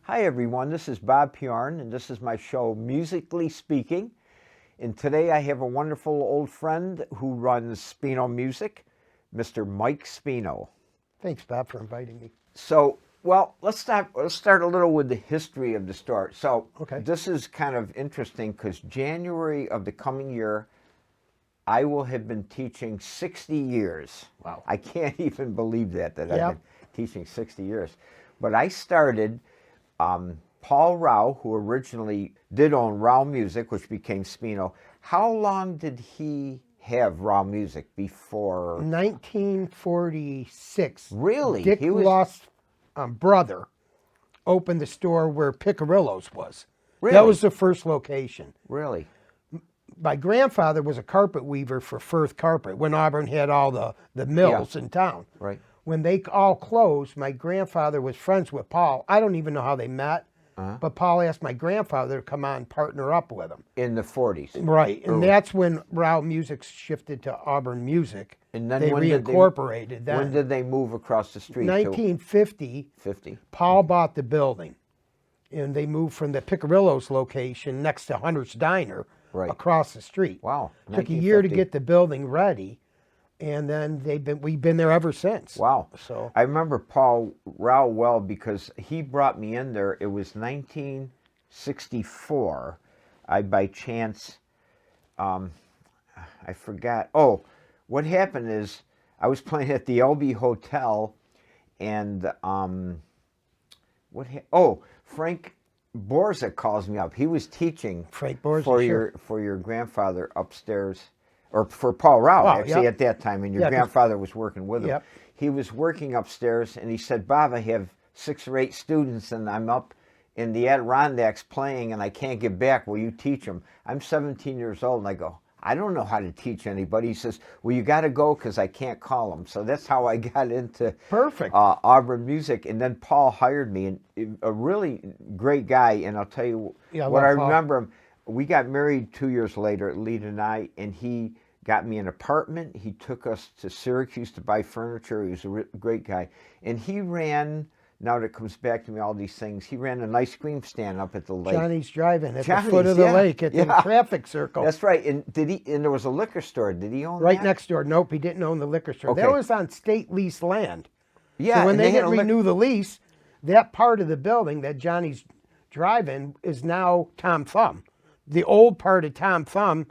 Hi everyone, this is Bob Pjorn and this is my show Musically Speaking. And today I have a wonderful old friend who runs Speno Music, Mr. Mike Speno. Thanks, Bob, for inviting me. So, well, let's start a little with the history of the store. So, Okay. This is kind of interesting because January of the coming year, I will have been teaching 60 years. Wow. I can't even believe that I've Yep. been teaching 60 years. But I started, Paul Rao, who originally did own Rao Music, which became Speno. How long did he have Rao Music before? 1946. Really? Dick He was Loss' brother opened the store where Picarillo's was. Really? That was the first location. Really? My grandfather was a carpet weaver for Firth Carpet when Auburn had all the mills in town. Right. When they all closed, my grandfather was friends with Paul. I don't even know how they met, but Paul asked my grandfather to come on and partner up with him. In the 40s. Right, and that's when Rao Music shifted to Auburn Music. And then they when did reincorporated then. When did they move across the street? 1950, 50. Paul bought the building, and they moved from the Picarillo's location next to Hunter's Diner across the street. Wow. Took a year to get the building ready, and then we've been there ever since. Wow. So I remember Paul Rao well because he brought me in there. It was 1964. I, by chance, I forgot. Oh, what happened is I was playing at the LB Hotel, and Frank Borza calls me up. He was teaching Frank Borza, for your grandfather upstairs, or for Paul Rao actually at that time, and your grandfather was working with him. Yep. He was working upstairs, and he said, "Bob, I have 6 or 8 students, and I'm up in the Adirondacks playing, and I can't get back. Will you teach them?" I'm 17 years old, and I go, "I don't know how to teach anybody." He says, "Well, you got to go because I can't call them." So that's how I got into Auburn Music. And then Paul hired me, and a really great guy. And I'll tell you what I remember him. We got married 2 years later, Lita and I, and he got me an apartment. He took us to Syracuse to buy furniture. He was a great guy. And he ran, now that comes back to me, all these things, he ran an ice cream stand up at the lake. Johnny's Drive-In at the foot of the lake at the traffic circle. That's right. And and there was a liquor store. Did he own that? Right next door. Nope, he didn't own the liquor store. Okay. That was on state lease land. Yeah. So when they didn't renew the lease, that part of the building, that Johnny's Drive-In, is now Tom Thumb. The old part of Tom Thumb,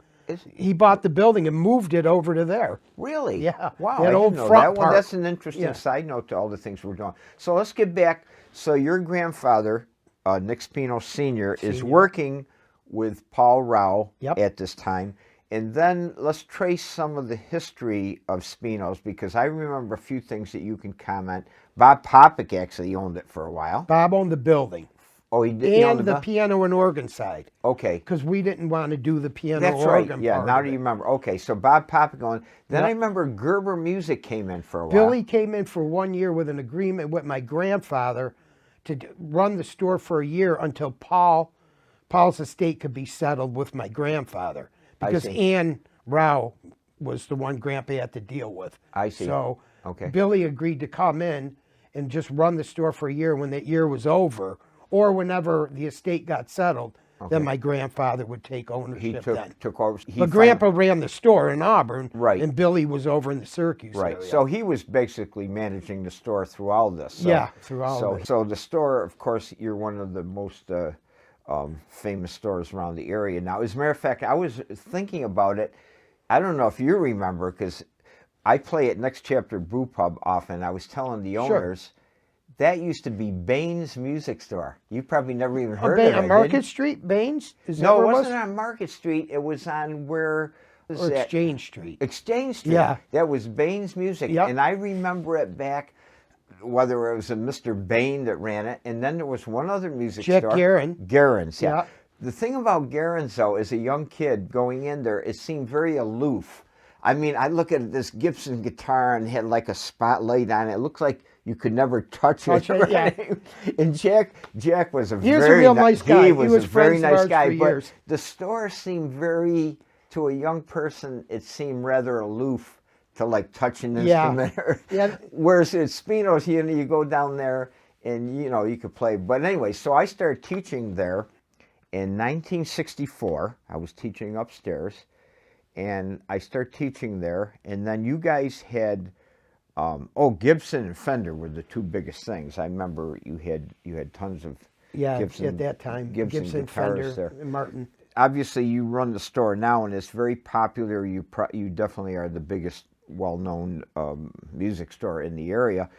he bought the building and moved it over to there. Really? Yeah. Wow. That I old didn't know front that one. part. That's an interesting side note to all the things we're doing. So let's get back. So your grandfather, Nick Speno Sr., is working with Paul Rao at this time. And then let's trace some of the history of Speno's, because I remember a few things that you can comment. Bob Popick actually owned it for a while. Bob owned the building. Oh, he did. And the piano and organ side. Okay. Because we didn't want to do the piano That's organ right. Yeah, part now of do you it. remember? Okay, so Bob Popick owned. Then I remember Gerber Music came in for a while. Billy came in for 1 year with an agreement with my grandfather to run the store for a year until Paul's estate could be settled with my grandfather. Because Ann Rao was the one Grandpa had to deal with. I see. So Billy agreed to come in and just run the store for a year. When that year was over, or whenever the estate got settled, then my grandfather would take ownership. He took over. But Grandpa ran the store in Auburn, and Billy was over in the Syracuse area. So he was basically managing the store through all this. So, through all this. So the store, of course, you're one of the most famous stores around the area now. As a matter of fact, I was thinking about it. I don't know if you remember, because I play at Next Chapter Brew Pub often. I was telling the owners, that used to be Baines Music Store. You probably never even heard of it. On Market Street, Baines? No, it wasn't on Market Street. It was on Exchange Street. Exchange Street. Yeah. That was Baines Music. Yep. And I remember it back, whether it was a Mr. Bain that ran it, and then there was one other music store. Jack Guerin. Guerin's, yeah. The thing about Guerin's, though, as a young kid going in there, it seemed very aloof. I mean, I look at this Gibson guitar and had like a spotlight on it. It looked like you could never touch it. Right? And Jack was a real nice guy. He was a very nice guy. But the store seemed very, to a young person, it seemed rather aloof to like touch an instrument. Whereas at Speno's, you go down there and you know, you could play. But anyway, so I started teaching there in 1964. I was teaching upstairs, and I started teaching there. And then you guys had, Gibson and Fender were the two biggest things. I remember you had tons of Gibson at that time. Gibson Gibson, guitars Fender, there. and Martin. Obviously, you run the store now, and it's very popular. You definitely are the biggest well-known music store in the area.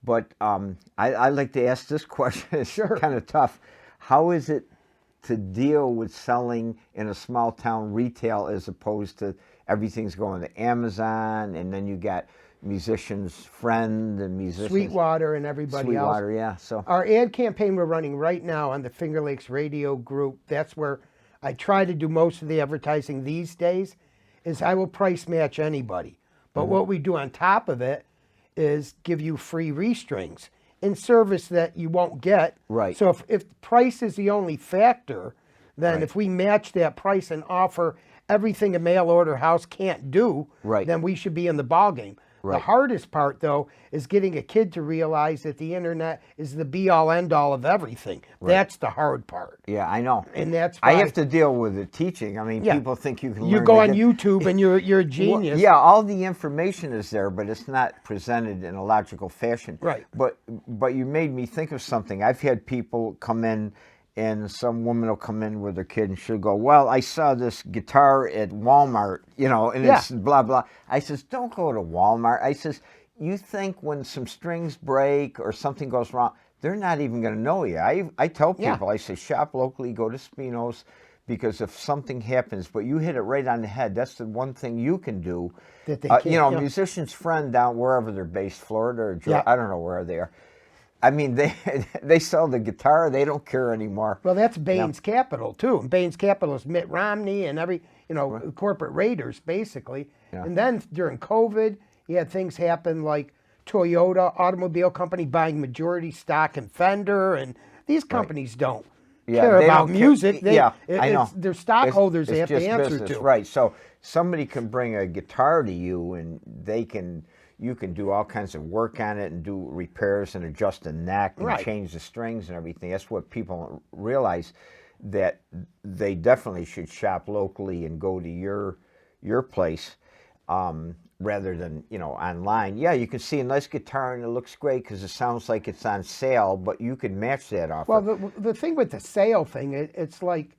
But I like to ask this question. It's kind of tough. How is it to deal with selling in a small town retail as opposed to everything's going to Amazon, and then you got Musician's Friend and Musicians Sweetwater and everybody else. Sweetwater, yeah. So our ad campaign we're running right now on the Finger Lakes Radio Group, that's where I try to do most of the advertising these days, is I will price match anybody. But what we do on top of it is give you free restrings in service that you won't get. Right. So if price is the only factor, then if we match that price and offer everything a mail order house can't do, then we should be in the ballgame. The hardest part, though, is getting a kid to realize that the internet is the be-all, end-all of everything. That's the hard part. Yeah, I know. And that's why I have to deal with the teaching. I mean, people think you can learn. You go on YouTube and you're a genius. Well, yeah, all the information is there, but it's not presented in a logical fashion. Right. But you made me think of something. I've had people come in, and some woman will come in with her kid, and she'll go, well, I saw this guitar at Walmart, you know, and it's blah, blah. I says, don't go to Walmart. I says, you think when some strings break or something goes wrong, they're not even going to know you. I tell people, I say, shop locally, go to Speno's, because if something happens, but you hit it right on the head, that's the one thing you can do. That they can't, you know, Musician's Friend down wherever they're based, Florida or Georgia, I don't know where they are. I mean, they sell the guitar. They don't care anymore. Well, that's Bain's Capital, too. And Bain's Capital is Mitt Romney and corporate raiders, basically. And then during COVID, you had things happen like Toyota Automobile Company buying majority stock in Fender, and these companies don't care about music. I know. They're stockholders they have to answer business, to. Right. So somebody can bring a guitar to you, and you can do all kinds of work on it and do repairs and adjust the neck and change the strings and everything. That's what people realize, that they definitely should shop locally and go to your place rather than, you know, online. Yeah, you can see a nice guitar and it looks great because it sounds like it's on sale, but you can match that offer. Well, the thing with the sale thing, it's like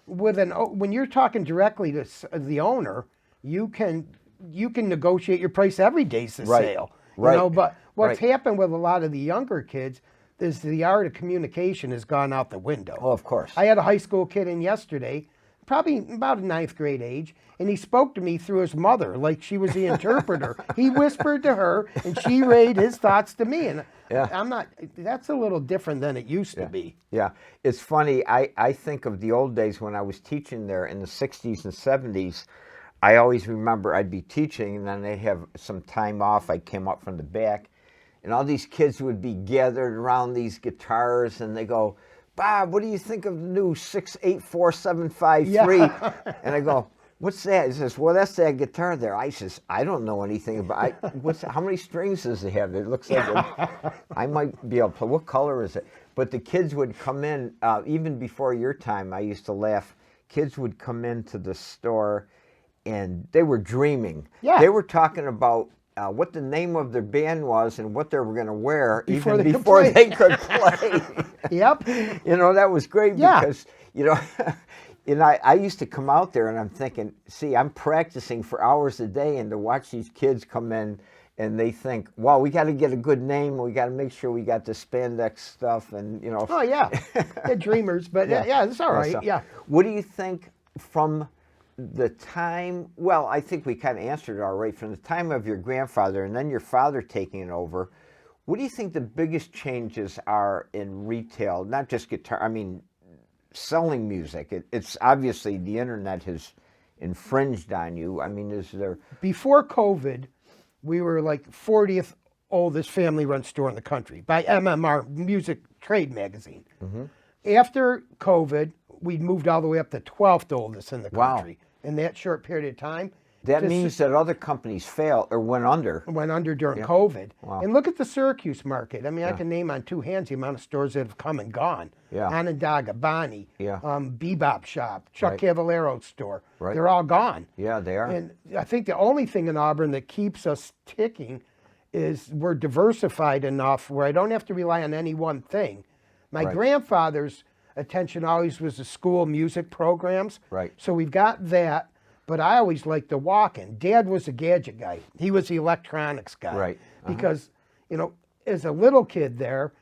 when you're talking directly to the owner, you can negotiate your price every day's the sale. You know, but what's happened with a lot of the younger kids is the art of communication has gone out the window. Oh, of course. I had a high school kid in yesterday, probably about a 9th grade age, and he spoke to me through his mother like she was the interpreter. He whispered to her, and she relayed his thoughts to me. And that's a little different than it used to be. Yeah. It's funny. I think of the old days when I was teaching there in the 60s and 70s. I always remember I'd be teaching, and then they'd have some time off. I came up from the back, and all these kids would be gathered around these guitars, and they go, Bob, what do you think of the new 684753? And I go, what's that? He says, well, that's that guitar there. I says, I don't know anything about it. How many strings does it have? It looks like I might be able to play. What color is it? But the kids would come in, even before your time, I used to laugh. Kids would come into the store, and they were dreaming. They were talking about what the name of their band was and what they were going to wear before they could play. You know, that was great because, you know, and I used to come out there and I'm thinking, see, I'm practicing for hours a day, and to watch these kids come in and they think, wow, we got to get a good name. We got to make sure we got the spandex stuff and, you know. Oh, yeah. They're dreamers, but it's all right. What do you think from the time, well, I think we kind of answered it already, from the time of your grandfather and then your father taking it over, what do you think the biggest changes are in retail, not just guitar, I mean, selling music? It's obviously the internet has infringed on you. I mean, is there... Before COVID, we were like 40th oldest family-run store in the country by MMR, Music Trade Magazine. After COVID, we moved all the way up to 12th oldest in the country. In that short period of time, That means that other companies failed or went under. Went under during COVID. Wow. And look at the Syracuse market. I mean, I can name on two hands the amount of stores that have come and gone. Yeah. Onondaga, Bonnie, Bebop Shop, Chuck Cavaliero's store. Right. They're all gone. Yeah, they are. And I think the only thing in Auburn that keeps us ticking is we're diversified enough where I don't have to rely on any one thing. My grandfather's attention always was the school music programs. Right. So we've got that, but I always liked the walk-in. Dad was a gadget guy. He was the electronics guy. Right. Because, you know, as a little kid there,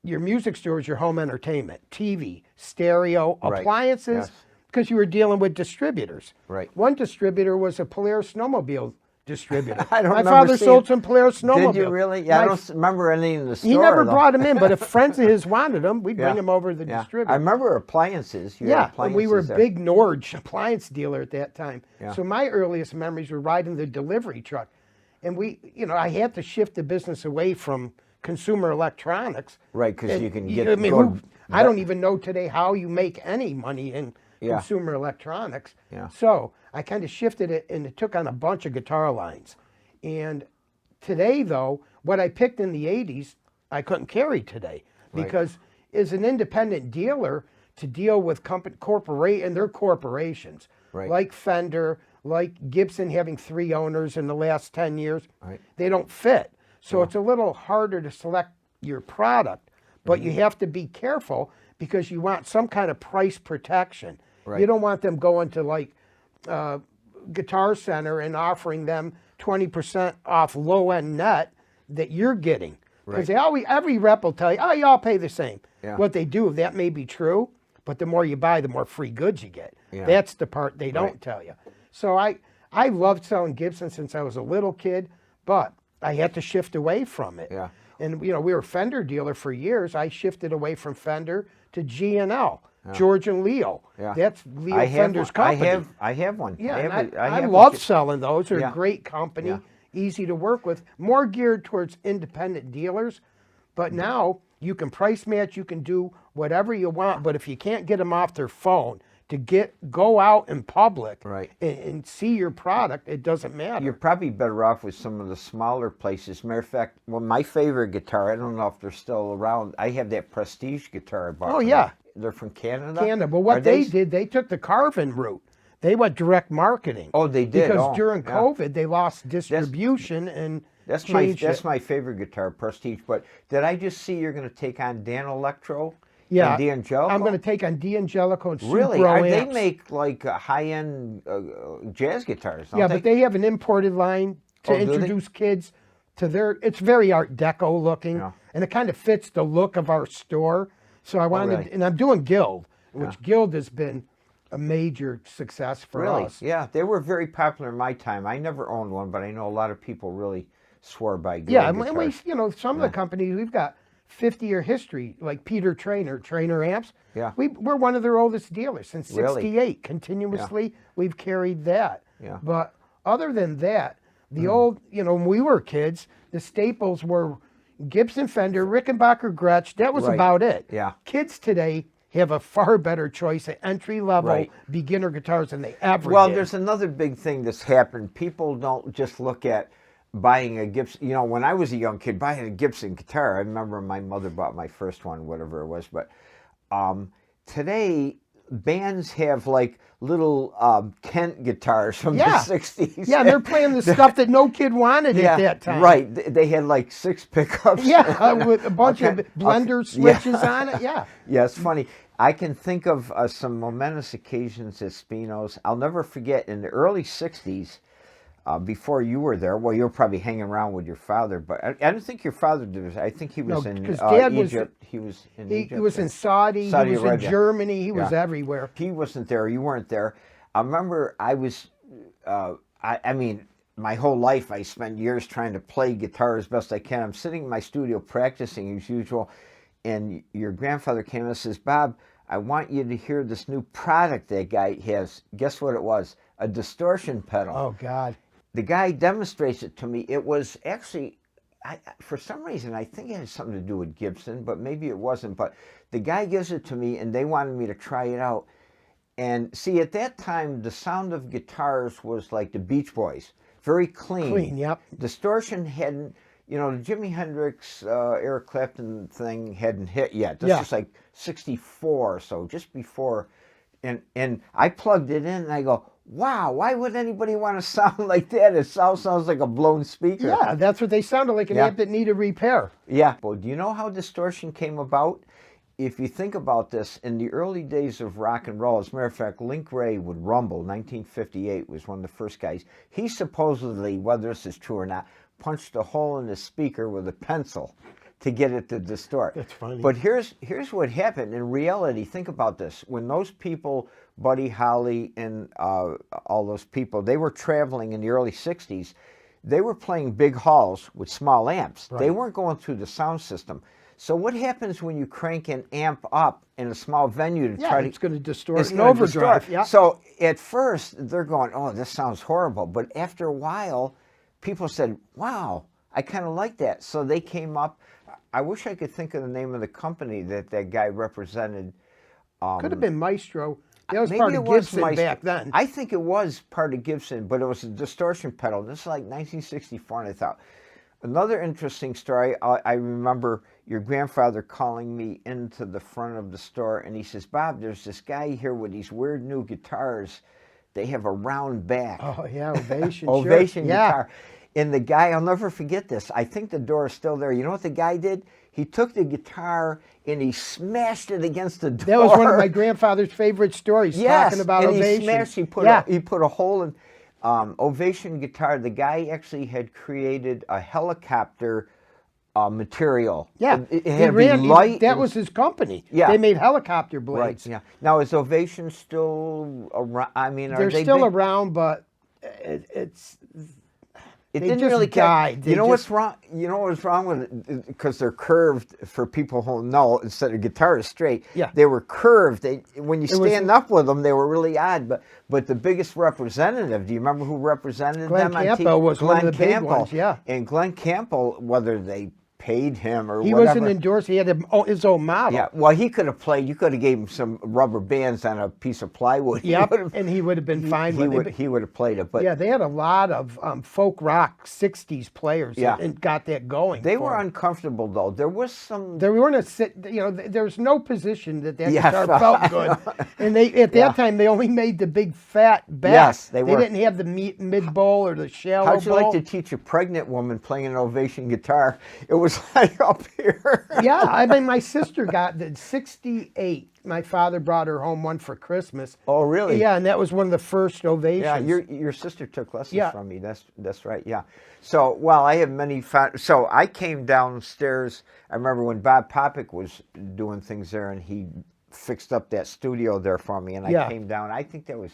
your music store is your home entertainment, TV, stereo, appliances, because you were dealing with distributors. Right. One distributor was a Polaris snowmobile distributor. I don't My remember father seeing- sold some Polaris snowmobile. Did you really? Yeah, I don't remember any in the store. He never though. brought them in, but if friends of his wanted them, we'd bring them over to the distributor. I remember appliances. You had Yeah, and appliances we were a there. big Norge appliance dealer at that time. Yeah. So my earliest memories were riding the delivery truck. And we, you know, I had to shift the business away from consumer electronics. Right, because you can get. I mean, good- I don't even know today how you make any money in consumer electronics. Yeah. So I kind of shifted it, and it took on a bunch of guitar lines. And today, though, what I picked in the 80s, I couldn't carry today. Because as an independent dealer, to deal with and they're corporations, like Fender, like Gibson having 3 owners in the last 10 years, they don't fit. So it's a little harder to select your product, but you have to be careful because you want some kind of price protection. You don't want them going to like Guitar Center and offering them 20% off low-end net that you're getting. Because every rep will tell you, oh, you all pay the same. What they do, that may be true, but the more you buy, the more free goods you get. That's the part they don't tell you. So I loved selling Gibson since I was a little kid, but I had to shift away from it. And, you know, we were a Fender dealer for years. I shifted away from Fender to G&L, George and Leo. That's Leo Fender's company. I have one. Yeah, I love selling those. They're a great company, easy to work with, more geared towards independent dealers. But now you can price match, you can do whatever you want. But if you can't get them off their phone to go out in public and see your product, it doesn't matter. You're probably better off with some of the smaller places. Matter of fact, well, my favorite guitar, I don't know if they're still around. I have that Prestige guitar I bought. Oh, yeah. They're from Canada? Canada. But what they did, they took the Carvin route. They went direct marketing. Oh, they did? Because during COVID, they lost distribution and That's my favorite guitar, Prestige. But did I just see you're going to take on Dan Electro? Yeah, and D'Angelico? I'm going to take on D'Angelico and Really? Supro They amps. make like high-end jazz guitars, don't Yeah, they? but they have an imported line to introduce kids to their. It's very Art Deco looking, and it kind of fits the look of our store. So I wanted, and I'm doing Guild, which Guild has been a major success for us. Yeah, they were very popular in my time. I never owned one, but I know a lot of people really swore by Guild Yeah, guitars. and we, you know, some of the companies we've got 50-year history, like Peter Trainer amps. Yeah. We're one of their oldest dealers since '68. Continuously, we've carried that. Yeah. But other than that, the old, you know, when we were kids, the staples were Gibson, Fender, Rickenbacker, Gretsch. That was about it. Yeah. Kids today have a far better choice at entry-level beginner guitars than they ever Well, did. there's another big thing that's happened. People don't just look at buying a Gibson. You know, when I was a young kid, buying a Gibson guitar, I remember my mother bought my first one, whatever it was. But today, bands have like little Kent guitars from the 60s. Yeah, they're playing the stuff that no kid wanted at that time. Right. They had like 6 pickups. Yeah, with a bunch of blender switches on it. Yeah. Yeah, it's funny. I can think of some momentous occasions at Speno's. I'll never forget in the early 60s, before you were there. Well, you were probably hanging around with your father, but I don't think your father did. I think he was in Egypt. He was in Egypt. He was in Saudi he was Arabia. in Germany. He was everywhere. He wasn't there. You weren't there. I remember I was, I mean, my whole life I spent years trying to play guitar as best I can. I'm sitting in my studio practicing as usual, and your grandfather came and says, "Bob, I want you to hear this new product that guy has." Guess what it was? A distortion pedal. Oh, God. The guy demonstrates it to me. It was actually, for some reason, I think it had something to do with Gibson, but maybe it wasn't. But the guy gives it to me, and they wanted me to try it out. And see, at that time, the sound of guitars was like the Beach Boys, very clean. Clean, yep. Distortion hadn't, you know, the Jimi Hendrix, Eric Clapton thing hadn't hit yet. This is like 64 or so, just before. And I plugged it in and I go, wow, why would anybody want to sound like that? It sounds like a blown speaker. Yeah, that's what they sounded like, an amp that needed repair. Yeah. Well, do you know how distortion came about? If you think about this, in the early days of rock and roll, as a matter of fact, Link Wray would rumble. 1958 was one of the first guys. He supposedly, whether this is true or not, punched a hole in the speaker with a pencil to get it to distort. That's funny. But here's what happened. In reality, think about this. When those people, Buddy Holly and all those people, they were traveling in the early 60s, they were playing big halls with small amps. Right. They weren't going through the sound system. So what happens when you crank an amp up in a small venue to try to... it's going to distort and overdrive. Yeah. So at first, they're going, oh, this sounds horrible. But after a while, people said, wow, I kind of like that. So they came up. I wish I could think of the name of the company that guy represented. Could have been Maestro. That was part of Gibson back then. I think it was part of Gibson, but it was a distortion pedal. This is like 1964, and I thought... Another interesting story, I remember your grandfather calling me into the front of the store, and he says, Bob, there's this guy here with these weird new guitars. They have a round back. Oh, yeah, Ovation. Ovation guitar. And the guy, I'll never forget this. I think the door is still there. You know what the guy did? He took the guitar and he smashed it against the door. That was one of my grandfather's favorite stories, talking about Ovation. He smashed, he put a hole in... Ovation guitar, the guy actually had created a helicopter material. Yeah, it had to be light. That was his company. Yeah. They made helicopter blades. Right, yeah. Now, is Ovation still around? I mean, they're still around, but it didn't really die. You know what's wrong? You know what's wrong with it? Because they're curved. For people who know, instead of guitars straight, they were curved. When you stand up with them, they were really odd. But the biggest representative, do you remember who represented them? Glenn Campbell was one of the big ones. Yeah. And Glenn Campbell, whether they paid him or whatever. He wasn't endorsed. He had his own model. Yeah, well, he could have played. You could have gave him some rubber bands on a piece of plywood. Yep, and he would have been fine with it. He would have played it. But yeah, they had a lot of folk rock 60s players and got that going. They were uncomfortable, though. There was some... There weren't there's no position that guitar felt good. And at that time, they only made the big fat back. Yes, they were. They didn't have the mid bowl or the shallow bowl. How'd you like to teach a pregnant woman playing an Ovation guitar? It was like up here. Yeah, I mean, my sister got the 68. My father brought her home one for Christmas. Oh, really? Yeah, and that was one of the first Ovations. Yeah, your sister took lessons from me. That's right. Yeah. So, well, I have many. So I came downstairs. I remember when Bob Popick was doing things there, and he fixed up that studio there for me, and I came down. I think that was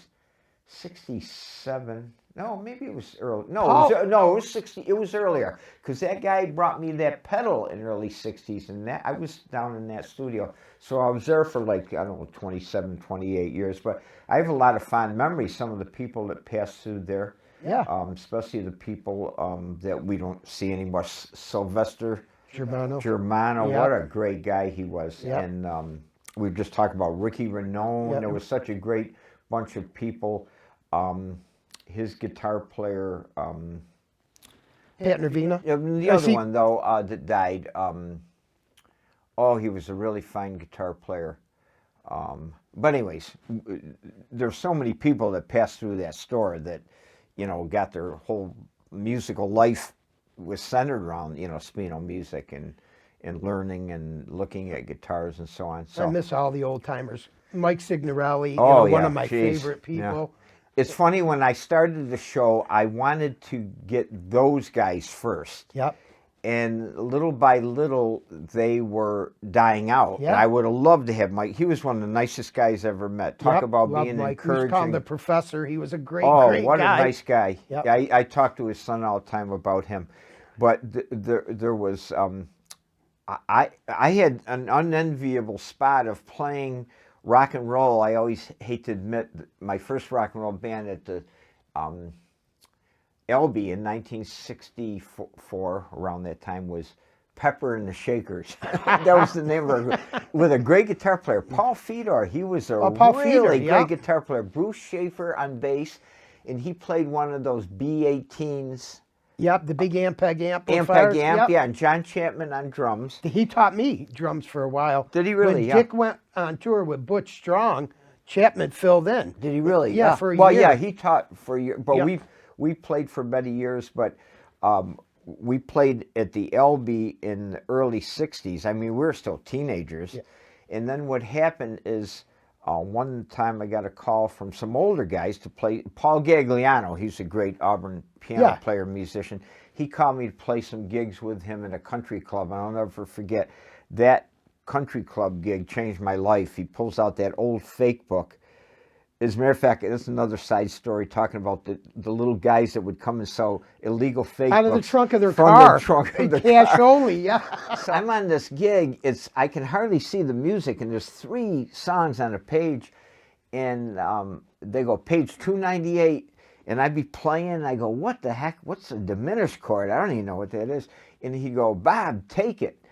67. No, maybe it was early. No, it was 60. It was earlier because that guy brought me that pedal in early 60s, and I was down in that studio. So I was there for like, I don't know, 27, 28 years. But I have a lot of fond memories. Some of the people that passed through there, especially the people that we don't see anymore. Sylvester Germano, what a great guy he was. Yep. And we were just talking about Ricky Renone. Yep. There was such a great bunch of people. His guitar player, Pat Nervina. The other one though that died. He was a really fine guitar player. But anyways, there's so many people that passed through that store that, got their whole musical life was centered around Speno music and learning and looking at guitars and so on. So I miss all the old timers. Mike Signorelli, one of my favorite people. Yeah. It's funny, when I started the show, I wanted to get those guys first. Yep. And little by little, they were dying out. Yep. And I would have loved to have Mike. He was one of the nicest guys I ever met. Talk about being Mike. encouraging. We used to call him the professor. He was a great what guy. A nice guy. Yep. I talk to his son all the time about him. But there was, I had an unenviable spot of playing rock and roll. I always hate to admit my first rock and roll band at the LB in 1964, around that time, was Pepper and the Shakers. That was the name of our group. With a great guitar player. Paul Fedor, he was a Paul really Fedor, great guitar player. Bruce Schaefer on bass, and he played one of those B18s. Yep, the big Ampeg amplifiers. Ampeg amp, Yep. yeah, and John Chapman on drums. He taught me drums for a while. Did he really? When Yeah. Dick went on tour with Butch Strong, Chapman filled in. Did he really? Yeah, for a well, year. yeah, he taught for a year. But Yep. we played for many years, but we played at the LB in the early 60s. I mean, we were still teenagers. Yeah. And then what happened is one time I got a call from some older guys to play. Paul Gagliano, he's a great Auburn piano player, musician. He called me to play some gigs with him in a country club, and I'll never forget that country club gig changed my life. He pulls out that old fake book. As a matter of fact, that's another side story talking about the little guys that would come and sell illegal fake Out of the books trunk of their from car. the trunk of the Cash car. only, yeah. So I'm on this gig. I can hardly see the music, and there's 3 songs on a page, and they go page 298, and I'd be playing, and I go, what the heck? What's a diminished chord? I don't even know what that is. And he go, Bob, take it.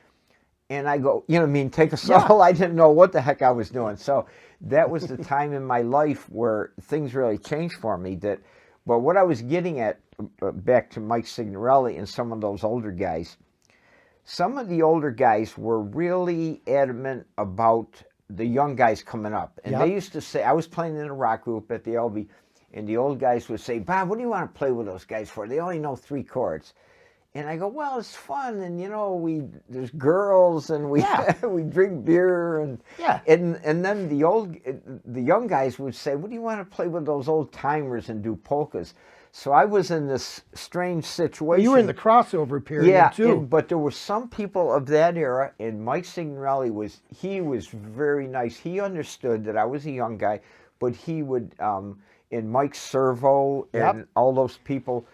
And I go, you know what I mean, take a solo. I didn't know what the heck I was doing. So that was the time in my life where things really changed for me. But what I was getting at, back to Mike Signorelli and some of those older guys, some of the older guys were really adamant about the young guys coming up. And they used to say, I was playing in a rock group at the LB, and the old guys would say, Bob, what do you want to play with those guys for? They only know 3 chords. And I go, well, it's fun, and you know, there's girls, and we we drink beer, and then the young guys would say, what do you want to play with those old timers and do polkas? So I was in this strange situation. Well, you were in the crossover period too. But there were some people of that era, and Mike Signorelli was very nice. He understood that I was a young guy, but he would, and Mike Servo and all those people.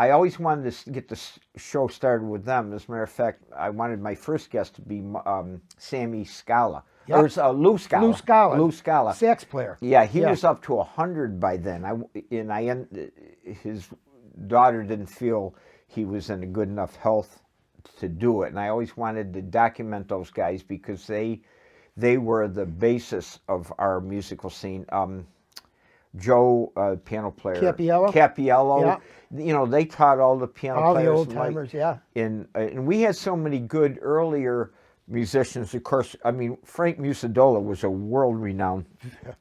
I always wanted to get the show started with them. As a matter of fact, I wanted my first guest to be Sammy Scala. Or Lou Scala. Lou Scala. Lou Scala. Sax player. Yeah, he was up to 100 by then. His daughter didn't feel he was in a good enough health to do it. And I always wanted to document those guys because they were the basis of our musical scene. Joe, piano player. Capiello. You know, they taught all the piano players. All the old timers, And we had so many good earlier musicians. Of course, I mean, Frank Musidola was a world-renowned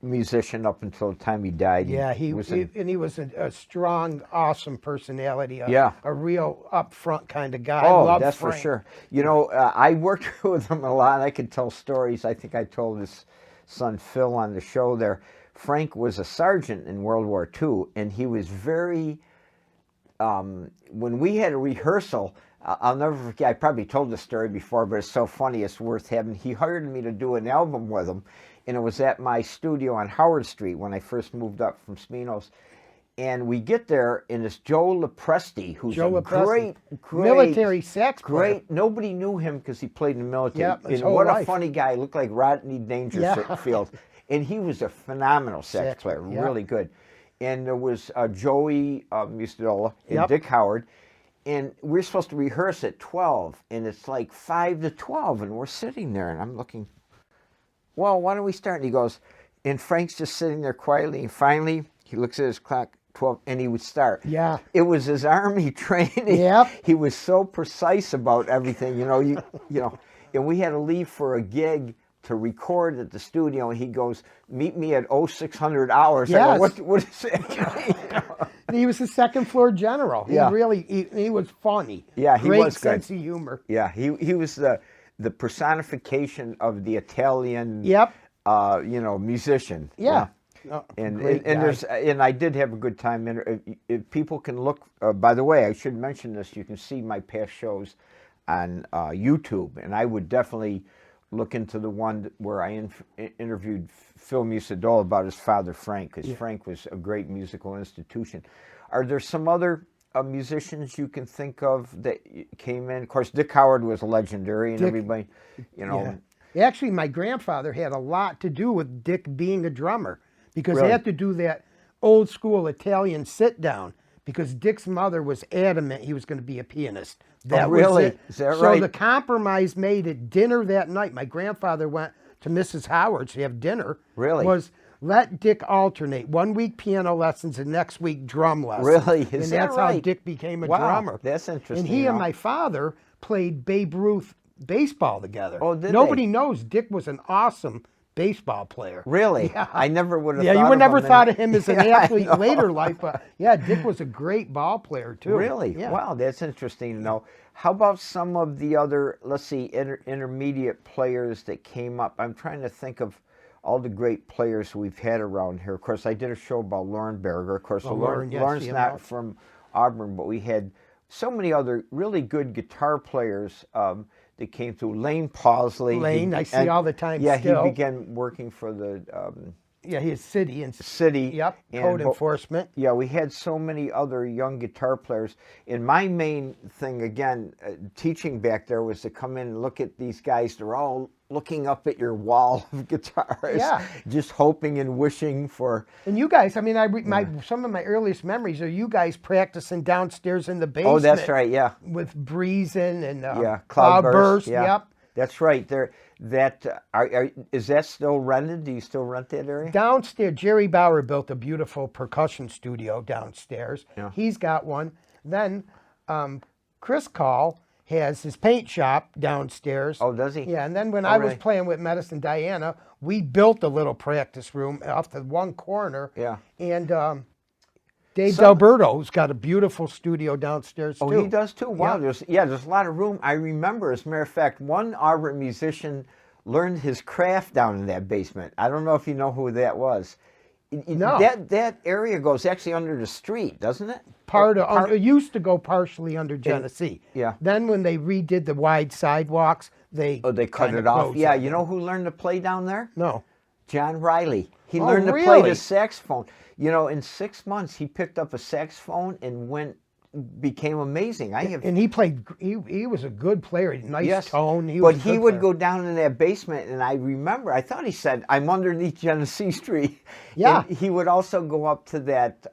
musician up until the time he died. Yeah, he was a strong, awesome personality. A real upfront kind of guy. Oh, that's Frank. For sure. You know, I worked with him a lot. I could tell stories. I think I told his son Phil on the show there. Frank was a sergeant in World War II, and he was very, when we had a rehearsal, I'll never forget, I probably told the story before, but it's so funny, it's worth having. He hired me to do an album with him, and it was at my studio on Howard Street when I first moved up from Speno's. And we get there, and it's Joe Lopresti, who's great military sax player. Nobody knew him because he played in the military. Yep, and what a funny guy. He looked like Rodney Dangerfield. And he was a phenomenal sax player, really good. And there was Joey Musidola and Dick Howard. And we're supposed to rehearse at 12. And it's like 5 to 12. And we're sitting there. And I'm looking, well, why don't we start? And he goes, and Frank's just sitting there quietly. And finally, he looks at his clock, 12, and he would start. Yeah. It was his Army training. Yep. He was so precise about everything, you know. And we had to leave for a gig to record at the studio, and he goes, meet me at 0600 hours. Yes. I go, what is that? He was the second floor general. Yeah. He was funny. Yeah, he Great was good. sense of humor. Yeah, he was the personification of the Italian musician. Yeah. And I did have a good time. If people can look, by the way, I should mention this, you can see my past shows on YouTube, and I would definitely look into the one where I interviewed Phil Musidola about his father, Frank, because Frank was a great musical institution. Are there some other musicians you can think of that came in? Of course, Dick Howard was legendary, and everybody, you know. Yeah. Actually, my grandfather had a lot to do with Dick being a drummer because he had to do that old school Italian sit down because Dick's mother was adamant he was going to be a pianist. Oh, really? Was it. Is that so right? the compromise made at dinner that night. My grandfather went to Mrs. Howard's to have dinner. Really? Was let Dick alternate 1 week piano lessons and next week drum lessons. Really? Is and that that's right? how Dick became a Wow, drummer. that's interesting. And he and my father played Babe Ruth baseball together. Oh, did Nobody they? knows Dick was an awesome baseball player. Really? Yeah. I never would have Yeah, thought you would of never him in- thought of him as an Yeah, I athlete know. later life, but yeah, Dick was a great ball player too. Really? Yeah. Wow, that's interesting to know. How about some of the other, let's see, intermediate players that came up? I'm trying to think of all the great players we've had around here. Of course, I did a show about Lauren Berger. Of course, Lauren, yes, Lauren's yeah, not Lauren. from Auburn, but we had so many other really good guitar players that came through. Lane Pausley. Lane, I see all the time Yeah, still. he began working for the Yeah, he is city and city. Yep, and code enforcement. Yeah, we had so many other young guitar players. And my main thing, again, teaching back there was to come in and look at these guys. They're all looking up at your wall of guitars, Yeah. just hoping and wishing for. And you guys, I mean, some of my earliest memories are you guys practicing downstairs in the basement. Oh, that's right, yeah. With Breezing and Yeah, Cloudburst. yeah. Yep. That's right. There, is that still rented? Do you still rent that area? Downstairs, Jerry Bauer built a beautiful percussion studio downstairs. Yeah. He's got one. Then Chris Call has his paint shop downstairs. Oh, does he? Yeah, and then when Oh, I was really? playing with Medicine Diana, we built a little practice room off the one corner. Yeah. And Dave D'Alberto's got a beautiful studio downstairs, Oh, too. he does too. Wow, Yeah. there's a lot of room. I remember, as a matter of fact, one Auburn musician learned his craft down in that basement. I don't know if you know who that was. No. That area goes actually under the street, doesn't it? It used to go partially under Genesee. yeah. Then when they redid the wide sidewalks, they They cut kinda it off. closed Yeah, it. you know who learned to play down there? No. John Riley. He Oh, learned to play really? the saxophone. You know, in 6 months, he picked up a saxophone and became amazing. And he played. He was a good player. Nice Yes, tone. but he would go down in that basement, and I remember, I thought he said, "I'm underneath Genesee Street." Yeah. And he would also go up to that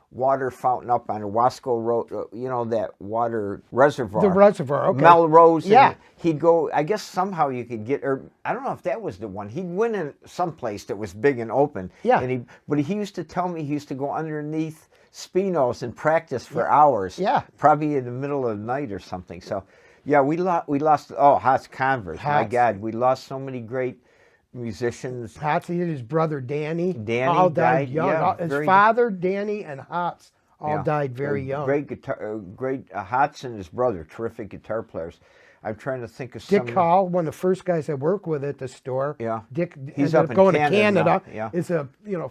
water fountain up on Wasco Road. You know, that water reservoir. The reservoir. Okay. Melrose. and Yeah. He'd go. I guess somehow you could get, or I don't know if that was the one. He'd win in some place that was big and open. Yeah. But he used to tell me he used to go underneath Speno's and practice for hours. Yeah. Probably in the middle of the night or something. So, yeah, we lost. Oh, Hot's Converse. My Hots. God, we lost so many great musicians. Hots, his brother Danny. Danny all died died, young. yeah, His very- father, Danny, and Hots all Yeah. died very young. Great guitar, great Hotz and his brother, terrific guitar players. I'm trying to think of Dick some. Hall, one of the first guys I worked with at the store. Yeah. Dick He's ended up up in going Canada to Canada. now, yeah. Is a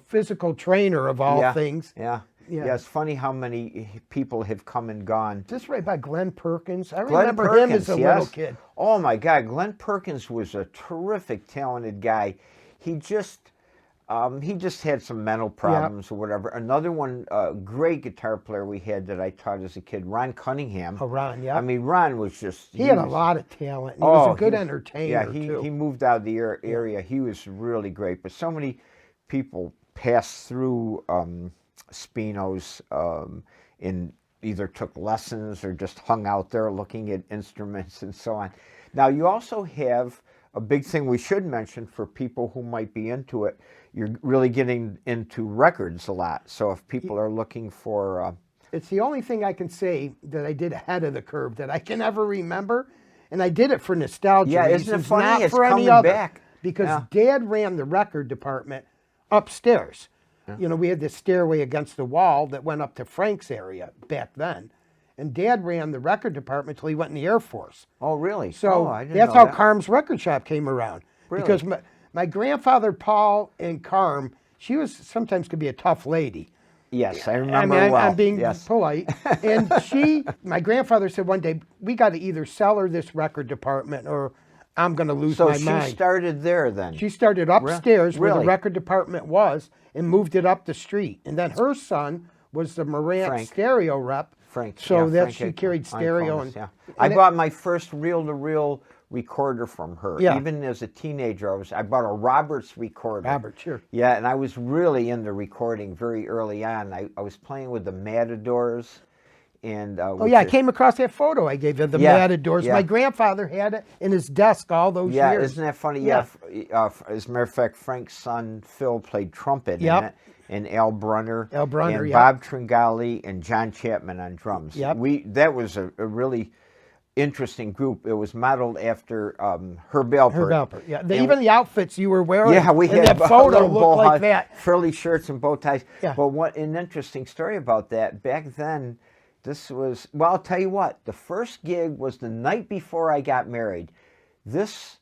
physical trainer of all Yeah, things. Yeah. Yeah. Yeah, it's funny how many people have come and gone. Just right by Glenn Perkins. I Glenn remember him as Perkins, a yes. little kid. Oh my God, Glenn Perkins was a terrific, talented guy. He just had some mental problems or whatever. Another one, great guitar player we had that I taught as a kid, Ron Cunningham. Oh, Ron, yeah. I mean, Ron was just. He had a was- lot of talent. He was a good entertainer, Yeah, too. he moved out of the area. He was really great. But so many people passed through Speno's and either took lessons or just hung out there looking at instruments and so on. Now, you also have a big thing we should mention for people who might be into it. You're really getting into records a lot. So if people are looking for... It's the only thing I can say that I did ahead of the curve that I can ever remember. And I did it for nostalgia Yeah, reasons, isn't it funny? not It's for any coming other. back. Because Yeah. Dad ran the record department upstairs. Yeah. You know, we had this stairway against the wall that went up to Frank's area back then. And Dad ran the record department till he went in the Air Force. Oh, really? So I didn't that's know how that. Carm's record shop came around. Really? Because my grandfather, Paul, and Carm, she was sometimes could be a tough lady. Yes, I remember well. I'm being yes. polite. And my grandfather said one day, we got to either sell her this record department or I'm going to lose So my she mind. started there then? She started upstairs where the Really? record department was and moved it up the street. And then her son was the Marantz Frank. stereo rep. Frank. So yeah, that Frank she had carried stereo. Iconis, And I bought my first reel-to-reel recorder from her. Yeah. Even as a teenager, I bought a Roberts recorder. Robert, sure. Yeah, and I was really into recording very early on. I was playing with the Matadors. And, Oh, yeah, I came across that photo I gave you, the Matadors. Yeah. My grandfather had it in his desk all those years. Yeah, isn't that funny? Yeah. As a matter of fact, Frank's son, Phil, played trumpet Yep. in it. And Al Brunner. And yep. Bob Tringali and John Chapman on drums. Yep. That was a really interesting group. It was modeled after Herb Alpert. Herb Alpert, yeah. Even the outfits you were wearing we in had that photo little looked like that. frilly shirts and bow ties. Yeah. But what an interesting story about that. Back then, this was, well, I'll tell you what. The first gig was the night before I got married. This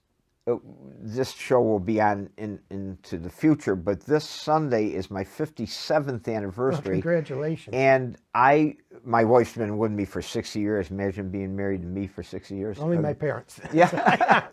show will be on into the future, but this Sunday is my 57th anniversary. Oh, congratulations. And my wife's been with me for 60 years. Imagine being married to me for 60 years. Only my parents. Yeah.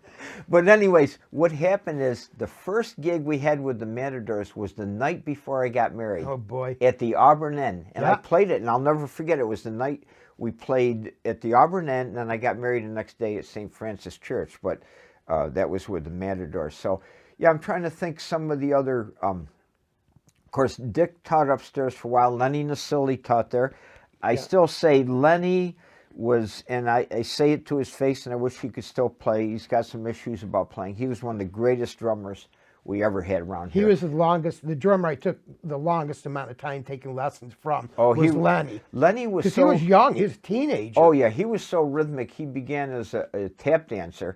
But anyways, what happened is the first gig we had with the Matadors was the night before I got married. Oh, boy. At the Auburn Inn. And I Yeah. played it, and I'll never forget it. It was the night we played at the Auburn Inn, and then I got married the next day at St. Francis Church. But that was with the Matadors. So, yeah, I'm trying to think some of the other... of course, Dick taught upstairs for a while. Lenny Nasilli taught there. I still say Lenny was, and I say it to his face, and I wish he could still play. He's got some issues about playing. He was one of the greatest drummers we ever had around here. He was the drummer I took the longest amount of time taking lessons from was Lenny. Lenny was Because he was young, he was a teenager. Oh, yeah, he was so rhythmic. He began as a tap dancer,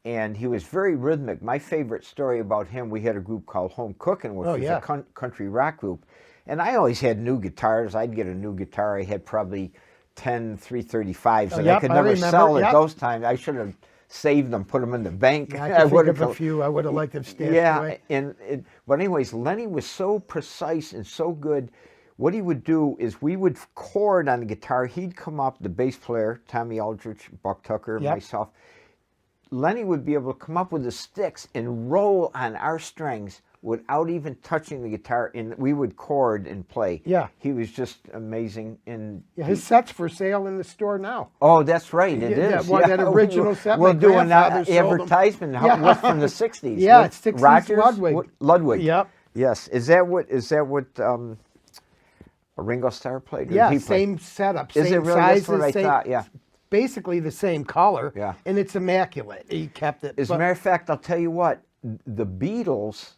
and he was very rhythmic. My favorite story about him, we had a group called Home Cookin', which was a country rock group. And I always had new guitars. I'd get a new guitar. I had probably 10 335s, and I could never sell at those times. I should have saved them, put them in the bank. I can think of a few I would have liked them stashed away. But anyways, Lenny was so precise and so good. What he would do is we would chord on the guitar. He'd come up, the bass player, Tommy Aldrich, Buck Tucker, myself. Lenny would be able to come up with the sticks and roll on our strings without even touching the guitar, and we would chord and play. Yeah. He was just amazing. And his set's for sale in the store now. Oh, that's right, it is. That original set. We'll do an advertisement. What's from the 60s? Yeah, it's 60s Rogers? Ludwig. Yep. Yes. Is that what Ringo Starr played? Yeah, same setup, same is it really? sizes, That's what I thought, yeah. Basically the same color. Yeah. And it's immaculate. He kept it. As a matter of fact, I'll tell you what, the Beatles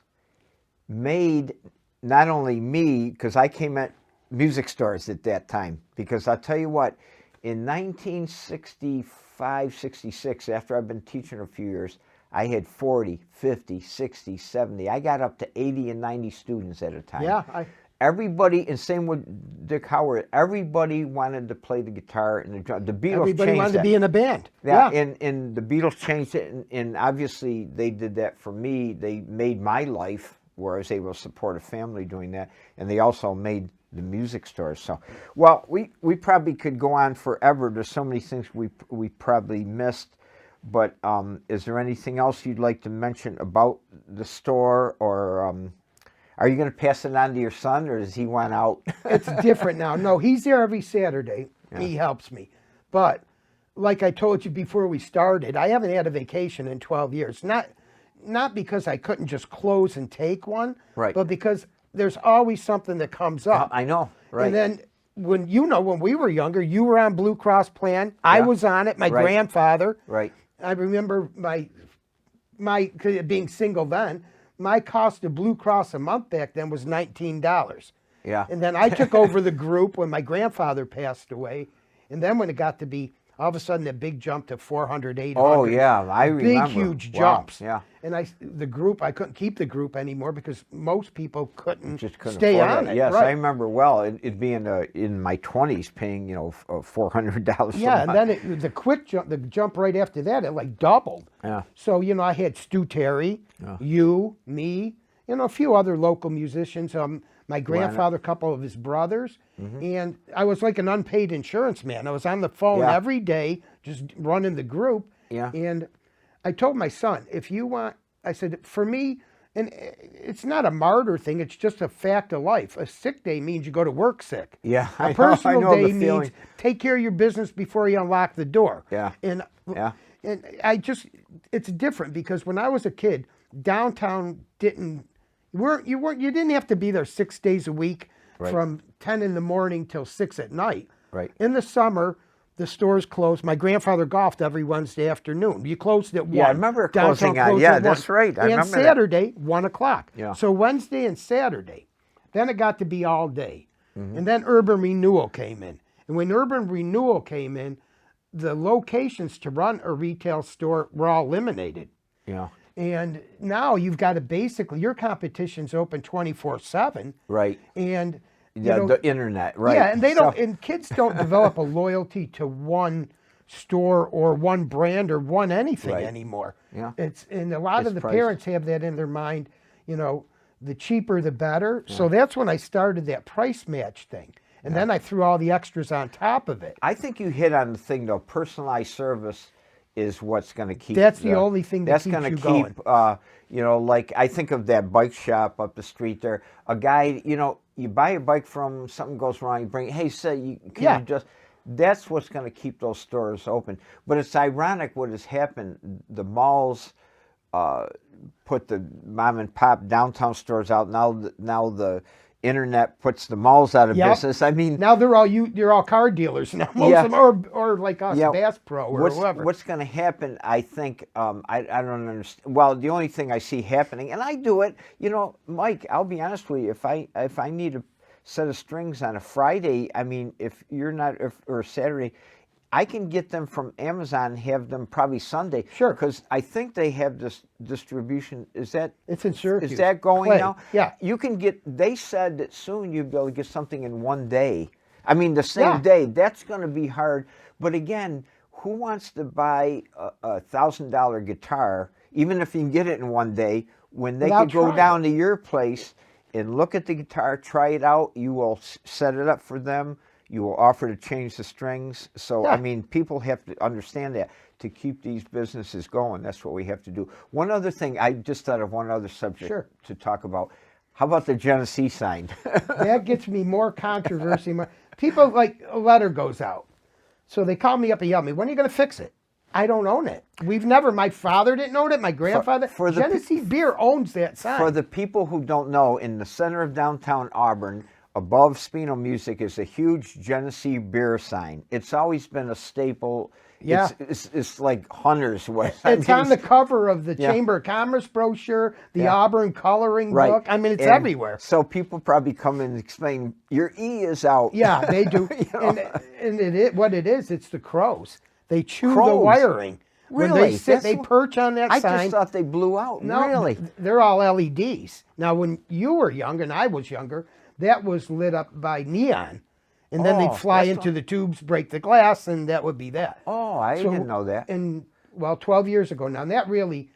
made not only me, because I came at music stores at that time, because I'll tell you what, in 1965, 66, after I've been teaching a few years, I had 40, 50, 60, 70. I got up to 80 and 90 students at a time. Yeah. Everybody, and same with Dick Howard, everybody wanted to play the guitar and the drum. The Beatles Everybody wanted to be in a band. Yeah, and the Beatles changed it, and obviously they did that for me. They made my life where I was able to support a family doing that, and they also made the music stores. So, well, we probably could go on forever. There's so many things we probably missed, but is there anything else you'd like to mention about the store, or are you going to pass it on to your son, or does he want out? It's different now. No, he's there every Saturday. Yeah. He helps me. But like I told you before we started, I haven't had a vacation in 12 years. Not because I couldn't just close and take one, right, but because there's always something that comes up. I know, right. And then when we were younger, you were on Blue Cross plan. Yeah. I was on it. My grandfather. Right. I remember my being single then. My cost of Blue Cross a month back then was $19. Yeah. And then I took over the group when my grandfather passed away. And then when it got to be, all of a sudden, a big jump to 400, 800. Oh, yeah, I remember. Big, huge jumps. Yeah. And I couldn't keep the group anymore because most people couldn't couldn't stay on it. Yes, right. I remember well. It being in my 20s, paying $400. Yeah, and then the jump right after that, it like doubled. Yeah. So I had Stu Terry, you, me, a few other local musicians. My grandfather, a couple of his brothers, and I was like an unpaid insurance man. I was on the phone every day, just running the group. Yeah. And I told my son, if you want, I said, for me, and it's not a martyr thing, it's just a fact of life. A sick day means you go to work sick. Yeah, a personal day means take care of your business before you unlock the door. Yeah. And And it's different because when I was a kid, downtown didn't, you didn't have to be there 6 days a week from 10 in the morning till 6 at night. Right. In the summer, the stores closed. My grandfather golfed every Wednesday afternoon. You closed at 1. Yeah, I remember it Downtown closing on. closed Yeah, at that's 1. right. I and remember that. Saturday, 1 o'clock. Yeah. So Wednesday and Saturday. Then it got to be all day. Mm-hmm. And then urban renewal came in. And when urban renewal came in, the locations to run a retail store were all eliminated. Yeah. And now you've got to basically, your competition's open 24/7. Right. And Yeah, the internet, right. yeah, and they don't, and kids don't develop a loyalty to one store or one brand or one anything anymore. Yeah. And a lot of the price. parents have that in their mind, the cheaper the better. So that's when I started that price match thing. And then I threw all the extras on top of it. I think you hit on the thing, though. Personalized service is what's going to keep. That's the only thing that that's keeps gonna you keep, going. like I think of that bike shop up the street there. A guy, you buy a bike from, something goes wrong, you bring it, hey, say, can you just, that's what's going to keep those stores open. But it's ironic what has happened. The malls put the mom and pop downtown stores out. Now the internet puts the malls out of business. I mean, now they're all car dealers now. Most of them, or like us, Bass Pro or whoever. What's going to happen? I think I don't understand. Well, the only thing I see happening, and I do it. Mike, I'll be honest with you. If I need a set of strings on a Friday, I mean, if you're not or Saturday, I can get them from Amazon and have them probably Sunday. Sure. Because I think they have this distribution. It's in Syracuse. Is that going Clay. now? Yeah. You can get, they said that soon you'll be able to get something in one day. I mean, the same day. That's going to be hard. But again, who wants to buy a $1,000 guitar, even if you can get it in one day, when they could go down to your place and look at the guitar, try it out, you will set it up for them. You will offer to change the strings. So, I mean, people have to understand that to keep these businesses going. That's what we have to do. One other thing, I just thought of one other subject to talk about. How about the Genesee sign? That gets me more controversy. People, like, a letter goes out. So they call me up and yell at me, when are you going to fix it? I don't own it. My father didn't own it, my grandfather. Genesee Beer owns that sign. For the people who don't know, in the center of downtown Auburn, above Speno Music is a huge Genesee Beer sign. It's always been a staple. Yeah. It's like Hunter's way. It's on the cover of the Chamber of Commerce brochure, the Auburn coloring book. I mean, it's everywhere. So people probably come in and explain, your E is out. Yeah, they do. And what it is, it's the crows. They chew the wiring. Really? When they sit, they perch on that sign. I just thought they blew out. No, really? They're all LEDs. Now, when you were young and I was younger, that was lit up by neon. And then they'd fly into the tubes, break the glass, and that would be that. Oh, I didn't know that. And, 12 years ago now, and that really,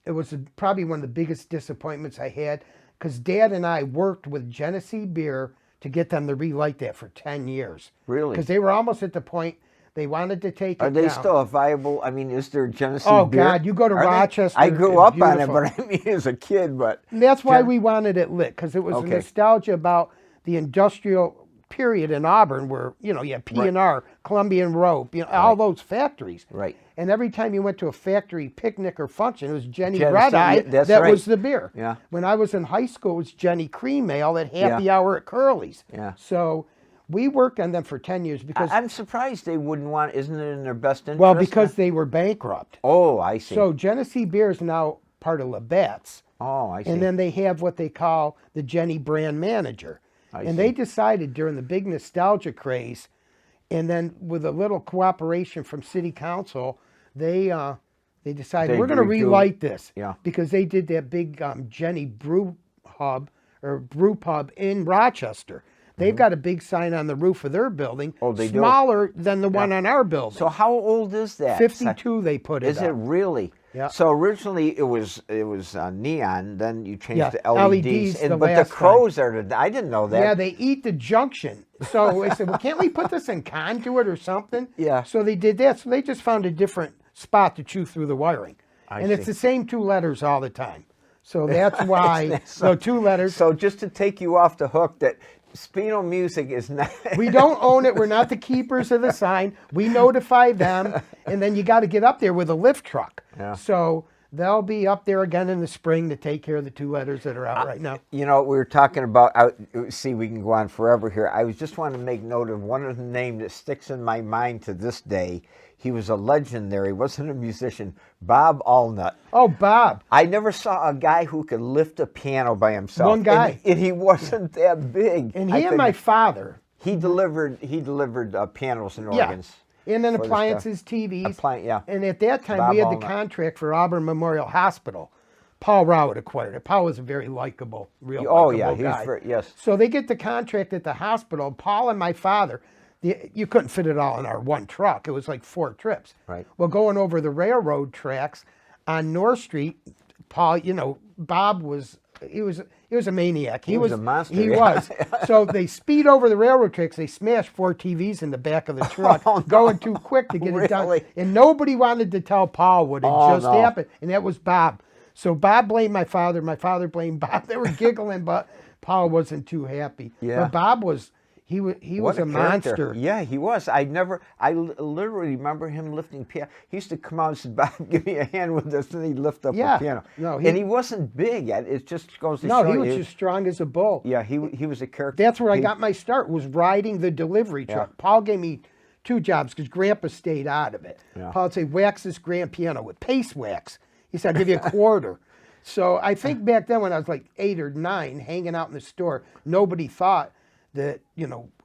it was probably one of the biggest disappointments I had, because Dad and I worked with Genesee Beer to get them to relight that for 10 years. Really? Because they were almost at the point they wanted to take it down. Are they still a viable, I mean, is there Genesee Beer? Oh, Beer? God, you go to Rochester. I grew up on it, but I mean, as a kid, but. And that's why we wanted it lit, because it was a nostalgia about the industrial period in Auburn where, you had P&R, Columbian Rope, all those factories. Right. And every time you went to a factory picnic or function, it was Jenny Red Eye. Was the beer. Yeah. When I was in high school, it was Jenny Cream Ale at happy hour at Curly's. Yeah. So we worked on them for 10 years because... I'm surprised they wouldn't want, isn't it in their best interest? Well, because they were bankrupt. Oh, I see. So Genesee Beer is now part of Labatt's. Oh, I see. And then they have what they call the Jenny Brand Manager. They decided during the big nostalgia craze, and then with a little cooperation from City Council, they decided we're going to relight this. Yeah. Because they did that big Jenny Brew Hub or Brew Pub in Rochester. They've got a big sign on the roof of their building, smaller than the one on our building. So how old is that? 52 they put it Is it really? Yeah. So originally it was neon, then you changed to LEDs. But the crows are, I didn't know that. Yeah, they eat the junction. So I said, well, can't we put this in conduit or something? Yeah. So they did that. So they just found a different spot to chew through the wiring. It's the same 2 letters all the time. So that's why, so 2 letters. So just to take you off the hook that Speno Music is not... We don't own it. We're not the keepers of the sign. We notify them. And then you got to get up there with a lift truck. Yeah. So they'll be up there again in the spring to take care of the 2 letters that are out right now. You know, we were talking about, see, we can go on forever here. I was just want to make note of one of the names that sticks in my mind to this day. He was a legend there. He wasn't a musician. Bob Allnut. Oh, Bob. I never saw a guy who could lift a piano by himself. One guy. And he wasn't that big. And he and my father. He delivered pianos and organs. Yeah. And then appliances, TVs. Yeah. And at that time, Bob we had Allnut. the contract for Auburn Memorial Hospital. Paul Rowett acquired it. Paul was a very likable, real likable yeah, guy. yes. So they get the contract at the hospital. Paul and my father, you couldn't fit it all in our one truck. It was like 4 trips. Right. Well, going over the railroad tracks on North Street, Paul, Bob was a maniac. He was a monster. He was. So they speed over the railroad tracks. They smash 4 TVs in the back of the truck, going too quick to get it done. And nobody wanted to tell Paul what had just happened, and that was Bob. So Bob blamed my father blamed Bob. They were giggling, but Paul wasn't too happy. Yeah. But Bob was. He was a monster. Yeah, he was. I literally remember him lifting piano. He used to come out and say, "Bob, give me a hand with this," and he'd lift up a piano. No, and he wasn't big. It just goes to show you. No, he was just strong as a bull. Yeah, he was a character. That's where I got my start, was riding the delivery truck. Yeah. Paul gave me 2 jobs because Grandpa stayed out of it. Yeah. Paul would say, wax this grand piano with paste wax. He said, I'll give you a quarter. So I think back then when I was like 8 or 9, hanging out in the store, nobody thought that,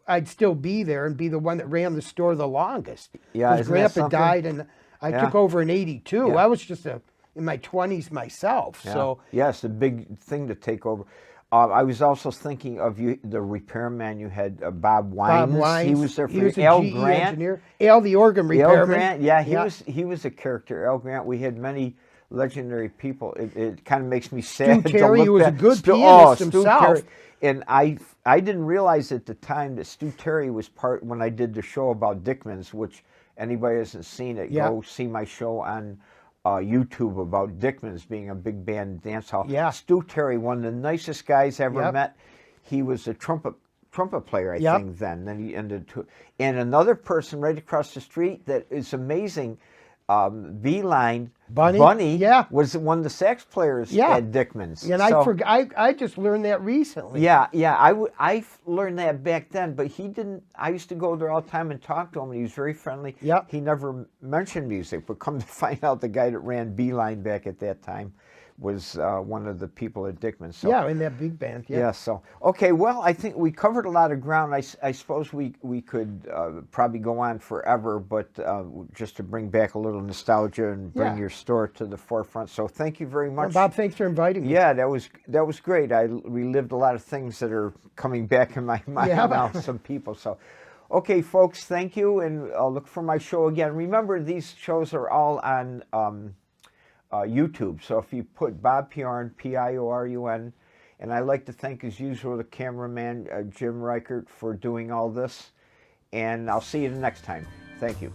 I'd still be there and be the one that ran the store the longest. Yeah, because Grandpa died and I took over in '82. Yeah. I was just in my 20s myself. Yeah. So yeah, it's a big thing to take over. I was also thinking of the repairman you had, Bob Wines. Bob Wines. He was there for He was a Al GE Grant. engineer. Al, the organ repairman. Al Grant, yeah, he was a character. Al Grant. We had many legendary people. It kind of makes me sad. Stu Terry, to was look a good Stu, pianist Stu himself. Terry. And I didn't realize at the time that Stu Terry was part when I did the show about Dickman's, which anybody hasn't seen it, go see my show on YouTube about Dickman's being a big band dance hall. Yeah. Stu Terry, one of the nicest guys I ever met. He was a trumpet player, I think, then. Then he ended and another person right across the street that is amazing, Beeline, Bunny was one of the sax players at Dickman's. And I just learned that recently. Yeah, I learned that back then, but he didn't. I used to go there all the time and talk to him, and he was very friendly. Yep. He never mentioned music, but come to find out, the guy that ran Beeline back at that time was one of the people at Dickman's. So, yeah, in that big band. yeah. So okay, well, I think we covered a lot of ground. I suppose we could probably go on forever, but just to bring back a little nostalgia and bring your store to the forefront. So thank you very much, Bob. Thanks for inviting me. Yeah, that was great. I relived a lot of things that are coming back in my mind now. Some people. So, okay, folks, thank you, and I'll look for my show again. Remember, these shows are all on YouTube. So if you put Bob Piorun, Piorun, and I'd like to thank, as usual, the cameraman, Jim Reichert, for doing all this. And I'll see you the next time. Thank you.